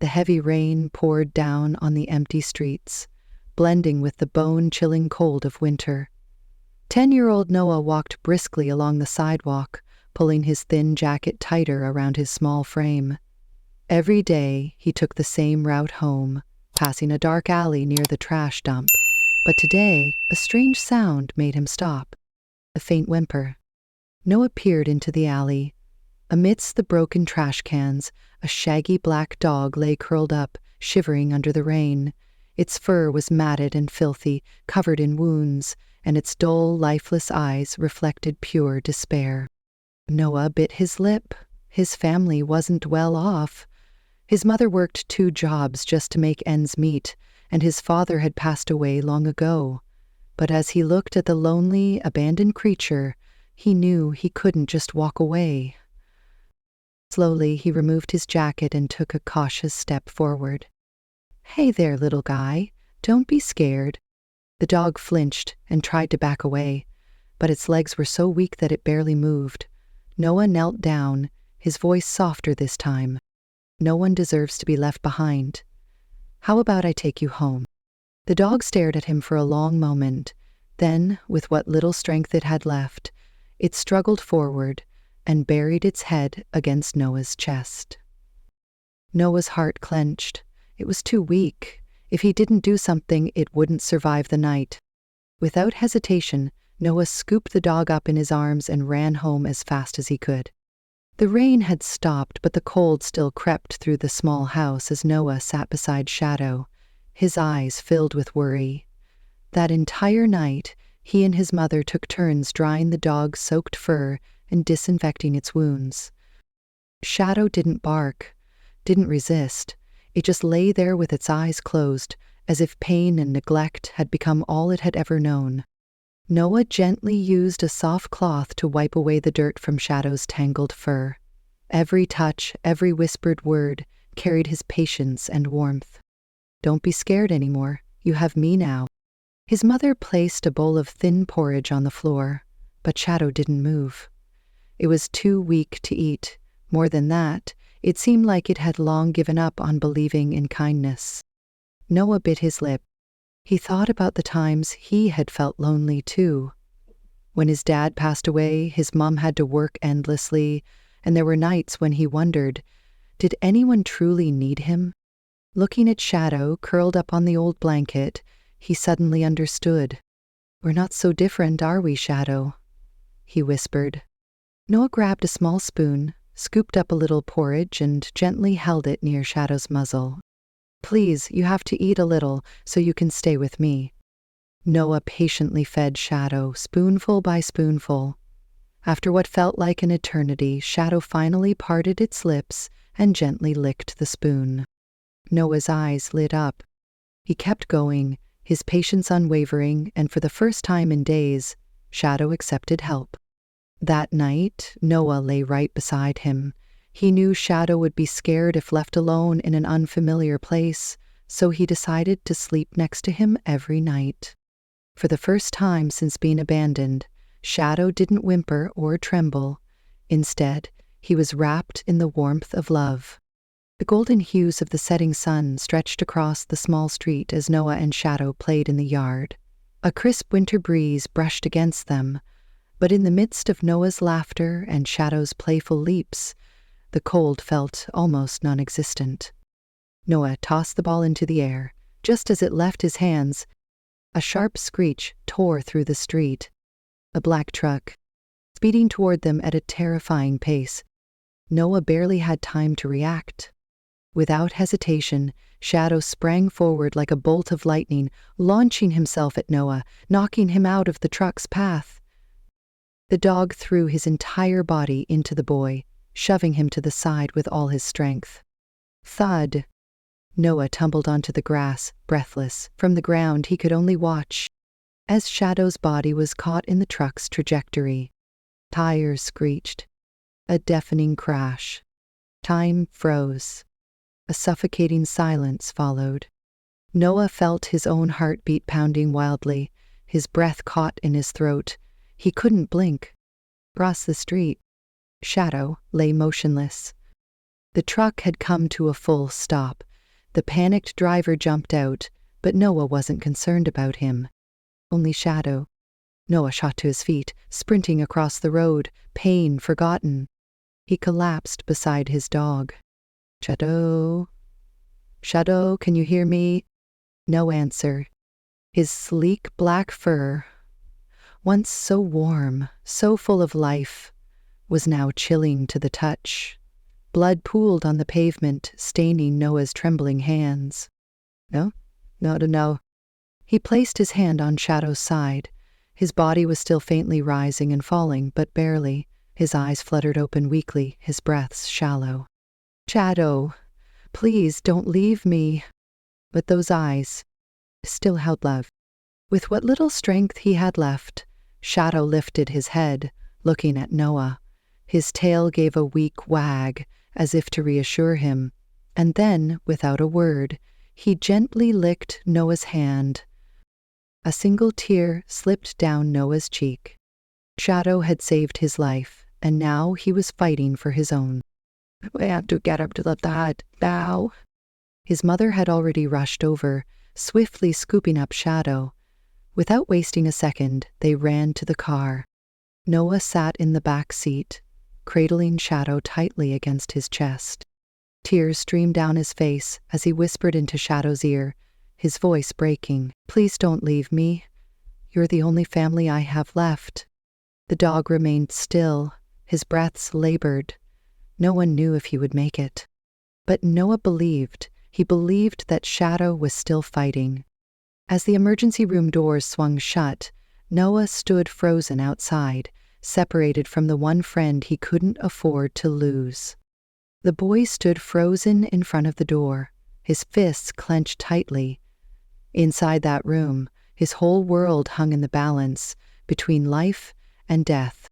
The heavy rain poured down on the empty streets, blending with the bone-chilling cold of winter. 10-year-old Noah walked briskly along the sidewalk, pulling his thin jacket tighter around his small frame. Every day, he took the same route home, passing a dark alley near the trash dump. But today, a strange sound made him stop. A faint whimper. Noah peered into the alley. Amidst the broken trash cans, a shaggy black dog lay curled up, shivering under the rain. Its fur was matted and filthy, covered in wounds, and its dull, lifeless eyes reflected pure despair. Noah bit his lip. His family wasn't well off. His mother worked 2 jobs just to make ends meet, and his father had passed away long ago. But as he looked at the lonely, abandoned creature, he knew he couldn't just walk away. Slowly, he removed his jacket and took a cautious step forward. "Hey there, little guy. Don't be scared." The dog flinched and tried to back away, but its legs were so weak that it barely moved. Noah knelt down, his voice softer this time. "No one deserves to be left behind. How about I take you home?" The dog stared at him for a long moment. Then, with what little strength it had left, it struggled forward and buried its head against Noah's chest. Noah's heart clenched. It was too weak. If he didn't do something, it wouldn't survive the night. Without hesitation, Noah scooped the dog up in his arms and ran home as fast as he could. The rain had stopped, but the cold still crept through the small house as Noah sat beside Shadow, his eyes filled with worry. That entire night, he and his mother took turns drying the dog's soaked fur and disinfecting its wounds. Shadow didn't bark, didn't resist. It just lay there with its eyes closed, as if pain and neglect had become all it had ever known. Noah gently used a soft cloth to wipe away the dirt from Shadow's tangled fur. Every touch, every whispered word carried his patience and warmth. "Don't be scared anymore. You have me now." His mother placed a bowl of thin porridge on the floor, but Shadow didn't move. It was too weak to eat. More than that, it seemed like it had long given up on believing in kindness. Noah bit his lip. He thought about the times he had felt lonely too. When his dad passed away, his mom had to work endlessly, and there were nights when he wondered, did anyone truly need him? Looking at Shadow curled up on the old blanket, he suddenly understood. "We're not so different, are we, Shadow?" he whispered. Noah grabbed a small spoon, scooped up a little porridge, and gently held it near Shadow's muzzle. "Please, you have to eat a little so you can stay with me." Noah patiently fed Shadow, spoonful by spoonful. After what felt like an eternity, Shadow finally parted its lips and gently licked the spoon. Noah's eyes lit up. He kept going, his patience unwavering, and for the first time in days, Shadow accepted help. That night, Noah lay right beside him. He knew Shadow would be scared if left alone in an unfamiliar place, so he decided to sleep next to him every night. For the first time since being abandoned, Shadow didn't whimper or tremble. Instead, he was wrapped in the warmth of love. The golden hues of the setting sun stretched across the small street as Noah and Shadow played in the yard. A crisp winter breeze brushed against them, but in the midst of Noah's laughter and Shadow's playful leaps, the cold felt almost non-existent. Noah tossed the ball into the air. Just as it left his hands, a sharp screech tore through the street. A black truck, speeding toward them at a terrifying pace. Noah barely had time to react. Without hesitation, Shadow sprang forward like a bolt of lightning, launching himself at Noah, knocking him out of the truck's path. The dog threw his entire body into the boy, shoving him to the side with all his strength. Thud! Noah tumbled onto the grass, breathless. From the ground, he could only watch as Shadow's body was caught in the truck's trajectory. Tires screeched. A deafening crash. Time froze. A suffocating silence followed. Noah felt his own heartbeat pounding wildly, his breath caught in his throat. He couldn't blink. Across the street, Shadow lay motionless. The truck had come to a full stop, The panicked driver jumped out, but Noah wasn't concerned about him. Only Shadow. Noah shot to his feet, sprinting across the road, pain forgotten. He collapsed beside his dog. Shadow? Shadow, can you hear me? No answer. His sleek black fur, once so warm, so full of life, was now chilling to the touch. Blood pooled on the pavement, staining Noah's trembling hands. No. He placed his hand on Shadow's side. His body was still faintly rising and falling, but barely. His eyes fluttered open weakly, his breaths shallow. Shadow, please don't leave me. But those eyes still held love. With what little strength he had left, Shadow lifted his head, looking at Noah. His tail gave a weak wag, as if to reassure him, and then, without a word, he gently licked Noah's hand. A single tear slipped down Noah's cheek. Shadow had saved his life, and now he was fighting for his own. "We have to get up to the dad now." His mother had already rushed over, swiftly scooping up Shadow. Without wasting a second, they ran to the car. Noah sat in the back seat, cradling Shadow tightly against his chest. Tears streamed down his face as he whispered into Shadow's ear, his voice breaking. "Please don't leave me. You're the only family I have left." The dog remained still, his breaths labored. No one knew if he would make it. But Noah believed. He believed that Shadow was still fighting. As the emergency room doors swung shut, Noah stood frozen outside, separated from the one friend he couldn't afford to lose. The boy stood frozen in front of the door, his fists clenched tightly. Inside that room, his whole world hung in the balance between life and death.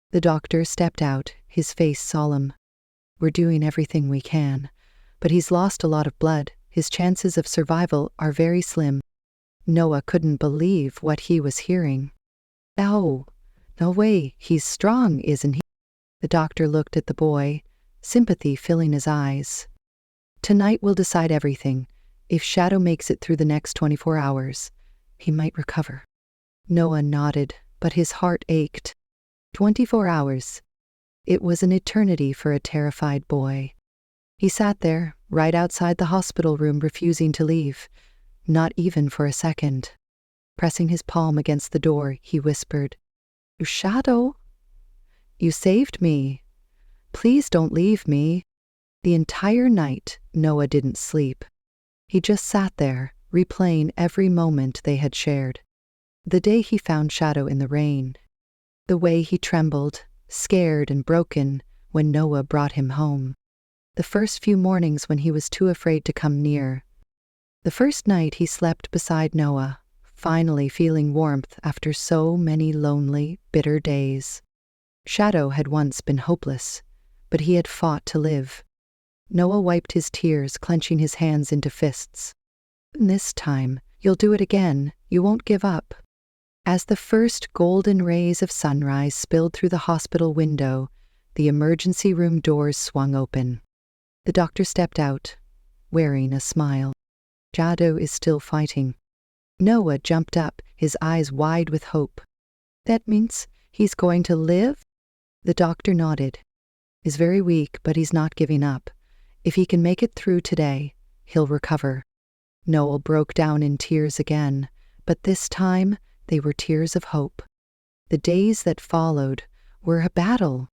The doctor stepped out, his face solemn. "We're doing everything we can, but he's lost a lot of blood. His chances of survival are very slim." Noah couldn't believe what he was hearing. "No way, he's strong, isn't he?" The doctor looked at the boy, sympathy filling his eyes. "Tonight will decide everything. If Shadow makes it through the next 24 hours, he might recover." Noah nodded, but his heart ached. 24 hours. It was an eternity for a terrified boy. He sat there, right outside the hospital room, refusing to leave, not even for a second. Pressing his palm against the door, he whispered, "Shadow, you saved me. Please don't leave me." The entire night, Noah didn't sleep. He just sat there, replaying every moment they had shared. The day he found Shadow in the rain. The way he trembled, scared and broken, when Noah brought him home. The first few mornings when he was too afraid to come near. The first night he slept beside Noah, finally feeling warmth after so many lonely, bitter days. Shadow had once been hopeless, but he had fought to live. Noah wiped his tears, clenching his hands into fists. "This time, you'll do it again. You won't give up." As the first golden rays of sunrise spilled through the hospital window, the emergency room doors swung open. The doctor stepped out, wearing a smile. "Shadow is still fighting." Noah jumped up, his eyes wide with hope. "That means he's going to live?" The doctor nodded. "He's very weak, but he's not giving up. If he can make it through today, he'll recover." Noah broke down in tears again, but this time they were tears of hope. The days that followed were a battle.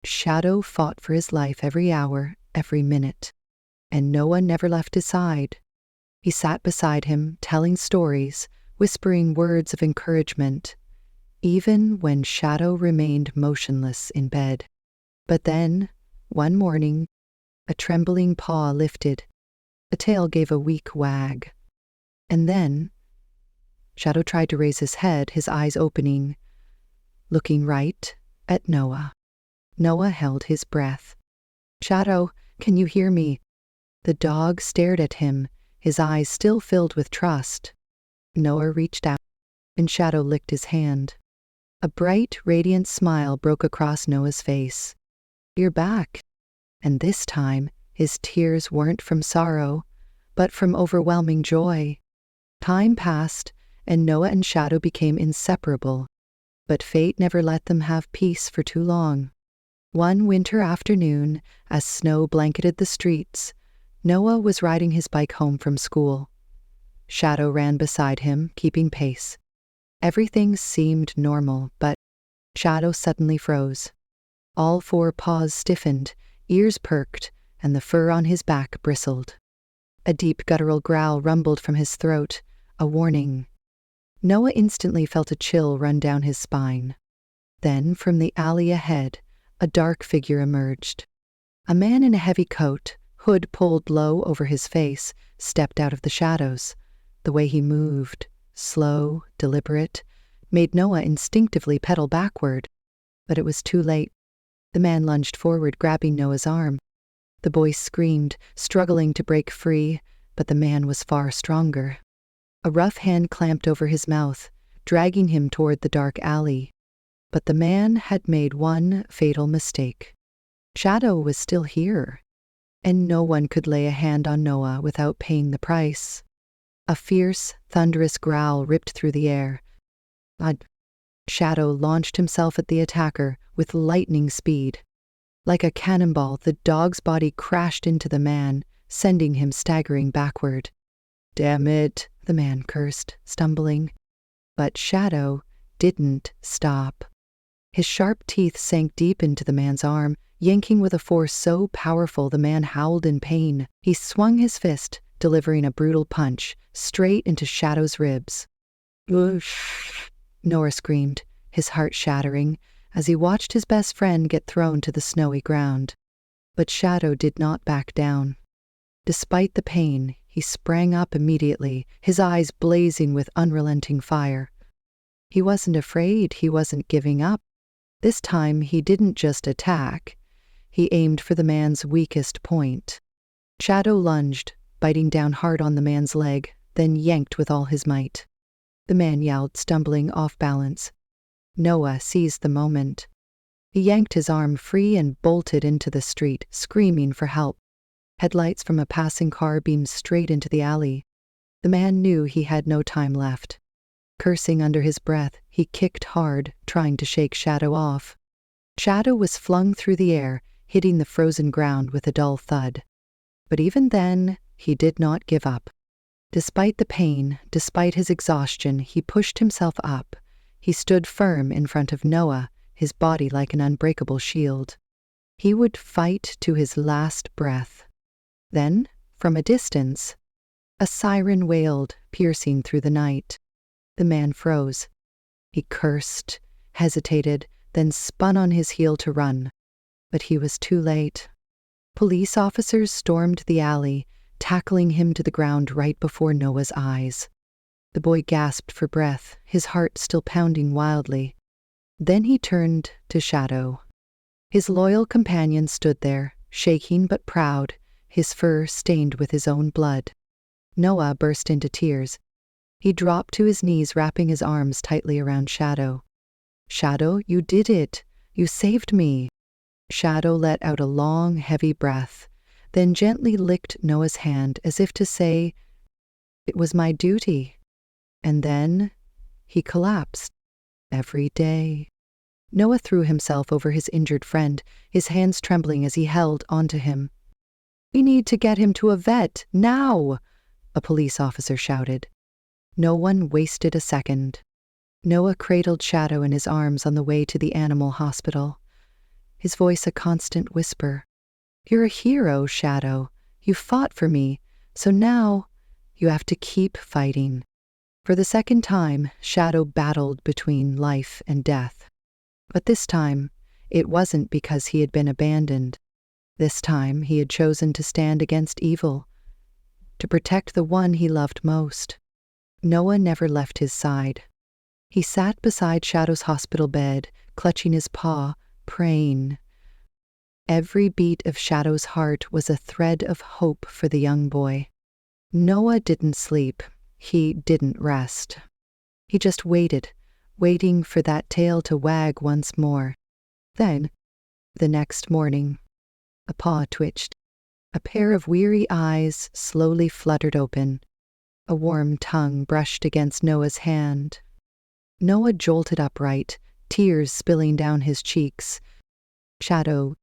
Shadow fought for his life every hour, every minute, and Noah never left his side. He sat beside him, telling stories, whispering words of encouragement, even when Shadow remained motionless in bed. But then, one morning, a trembling paw lifted, a tail gave a weak wag, and then Shadow tried to raise his head, his eyes opening, looking right at Noah. Noah held his breath. "Shadow, can you hear me?" The dog stared at him, his eyes still filled with trust. Noah reached out, and Shadow licked his hand. A bright, radiant smile broke across Noah's face. "You're back." And this time, his tears weren't from sorrow, but from overwhelming joy. Time passed, and Noah and Shadow became inseparable, but fate never let them have peace for too long. One winter afternoon, as snow blanketed the streets, Noah was riding his bike home from school. Shadow ran beside him, keeping pace. Everything seemed normal, but Shadow suddenly froze. All four paws stiffened, ears perked, and the fur on his back bristled. A deep guttural growl rumbled from his throat, a warning. Noah instantly felt a chill run down his spine. Then, from the alley ahead, a dark figure emerged. A man in a heavy coat, hood pulled low over his face, stepped out of the shadows. The way he moved, slow, deliberate, made Noah instinctively pedal backward. But it was too late. The man lunged forward, grabbing Noah's arm. The boy screamed, struggling to break free, but the man was far stronger. A rough hand clamped over his mouth, dragging him toward the dark alley. But the man had made one fatal mistake. Shadow was still here, and no one could lay a hand on Noah without paying the price. A fierce, thunderous growl ripped through the air. Shadow launched himself at the attacker with lightning speed. Like a cannonball, the dog's body crashed into the man, sending him staggering backward. "Damn it," the man cursed, stumbling. But Shadow didn't stop. His sharp teeth sank deep into the man's arm, yanking with a force so powerful the man howled in pain. He swung his fist, delivering a brutal punch, straight into Shadow's ribs. "Whoosh!" Noah screamed, his heart shattering, as he watched his best friend get thrown to the snowy ground. But Shadow did not back down. Despite the pain, he sprang up immediately, his eyes blazing with unrelenting fire. He wasn't afraid, he wasn't giving up. This time he didn't just attack. He aimed for the man's weakest point. Shadow lunged, biting down hard on the man's leg, then yanked with all his might. The man yelled, stumbling off balance. Noah seized the moment. He yanked his arm free and bolted into the street, screaming for help. Headlights from a passing car beamed straight into the alley. The man knew he had no time left. Cursing under his breath, he kicked hard, trying to shake Shadow off. Shadow was flung through the air, hitting the frozen ground with a dull thud. But even then, he did not give up. Despite the pain, despite his exhaustion, he pushed himself up. He stood firm in front of Noah, his body like an unbreakable shield. He would fight to his last breath. Then, from a distance, a siren wailed, piercing through the night. The man froze. He cursed, hesitated, then spun on his heel to run. But he was too late. Police officers stormed the alley, tackling him to the ground right before Noah's eyes. The boy gasped for breath, his heart still pounding wildly. Then he turned to Shadow. His loyal companion stood there, shaking but proud, his fur stained with his own blood. Noah burst into tears. He dropped to his knees, wrapping his arms tightly around Shadow. "Shadow, you did it. You saved me." Shadow let out a long, heavy breath, then gently licked Noah's hand as if to say, "It was my duty." And then he collapsed. Every day. Noah threw himself over his injured friend, his hands trembling as he held onto him. "We need to get him to a vet, now!" a police officer shouted. No one wasted a second. Noah cradled Shadow in his arms on the way to the animal hospital, his voice a constant whisper. "You're a hero, Shadow. You fought for me, so now you have to keep fighting." For the second time, Shadow battled between life and death. But this time, it wasn't because he had been abandoned. This time, he had chosen to stand against evil, to protect the one he loved most. Noah never left his side. He sat beside Shadow's hospital bed, clutching his paw, praying. Every beat of Shadow's heart was a thread of hope for the young boy. Noah didn't sleep. He didn't rest. He just waited, waiting for that tail to wag once more. Then, the next morning, a paw twitched. A pair of weary eyes slowly fluttered open. A warm tongue brushed against Noah's hand. Noah jolted upright, tears spilling down his cheeks. Shadow,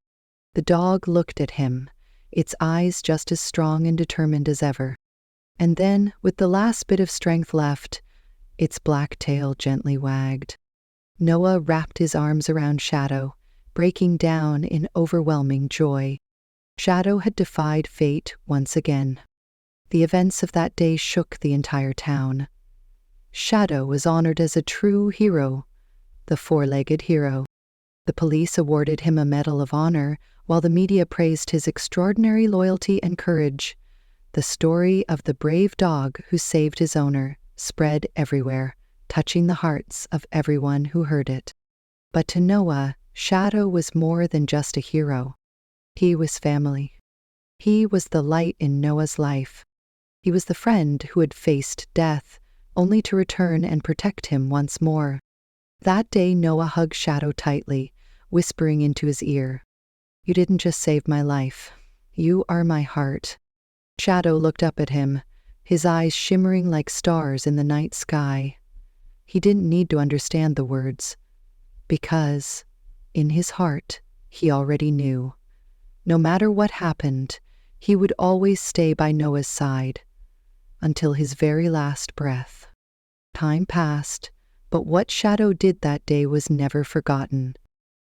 the dog, looked at him, its eyes just as strong and determined as ever. And then, with the last bit of strength left, its black tail gently wagged. Noah wrapped his arms around Shadow, breaking down in overwhelming joy. Shadow had defied fate once again. The events of that day shook the entire town. Shadow was honored as a true hero, the four-legged hero. The police awarded him a Medal of Honor, while the media praised his extraordinary loyalty and courage. The story of the brave dog who saved his owner spread everywhere, touching the hearts of everyone who heard it. But to Noah, Shadow was more than just a hero. He was family. He was the light in Noah's life. He was the friend who had faced death, only to return and protect him once more. That day Noah hugged Shadow tightly, whispering into his ear, "You didn't just save my life. You are my heart." Shadow looked up at him, his eyes shimmering like stars in the night sky. He didn't need to understand the words, because, in his heart, he already knew. No matter what happened, he would always stay by Noah's side, until his very last breath. Time passed, but what Shadow did that day was never forgotten.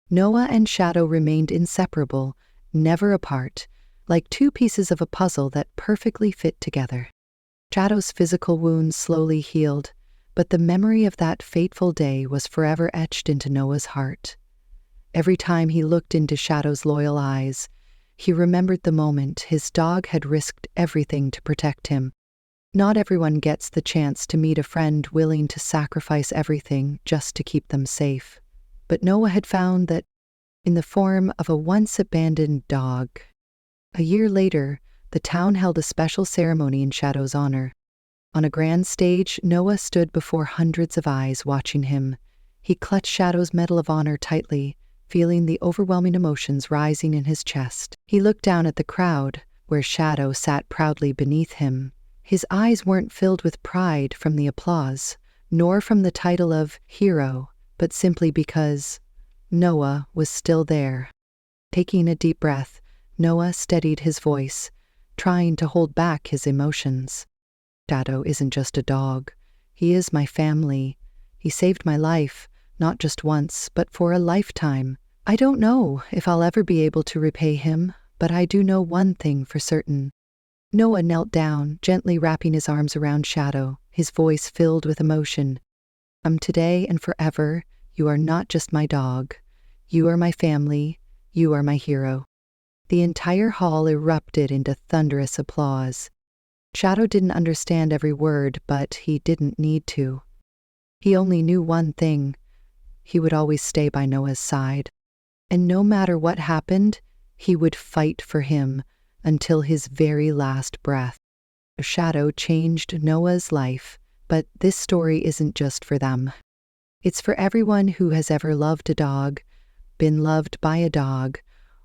Noah and Shadow remained inseparable, never apart, like two pieces of a puzzle that perfectly fit together. Shadow's physical wounds slowly healed, but the memory of that fateful day was forever etched into Noah's heart. Every time he looked into Shadow's loyal eyes, he remembered the moment his dog had risked everything to protect him. Not everyone gets the chance to meet a friend willing to sacrifice everything just to keep them safe. But Noah had found that in the form of a once-abandoned dog. A year later, the town held a special ceremony in Shadow's honor. On a grand stage, Noah stood before hundreds of eyes watching him. He clutched Shadow's Medal of Honor tightly, feeling the overwhelming emotions rising in his chest. He looked down at the crowd, where Shadow sat proudly beneath him. His eyes weren't filled with pride from the applause, nor from the title of hero, but simply because Noah was still there. Taking a deep breath, Noah steadied his voice, trying to hold back his emotions. Shadow isn't just a dog. He is my family. He saved my life, not just once, but for a lifetime. I don't know if I'll ever be able to repay him, but I do know one thing for certain. Noah knelt down, gently wrapping his arms around Shadow, his voice filled with emotion. Today and forever, you are not just my dog. You are my family. You are my hero." The entire hall erupted into thunderous applause. Shadow didn't understand every word, but he didn't need to. He only knew one thing. He would always stay by Noah's side. And no matter what happened, he would fight for him until his very last breath. Shadow changed Noah's life, but this story isn't just for them. It's for everyone who has ever loved a dog, been loved by a dog,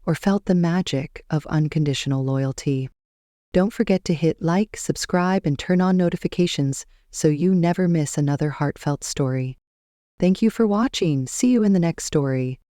or felt the magic of unconditional loyalty. Don't forget to hit like, subscribe, and turn on notifications so you never miss another heartfelt story. Thank you for watching. See you in the next story.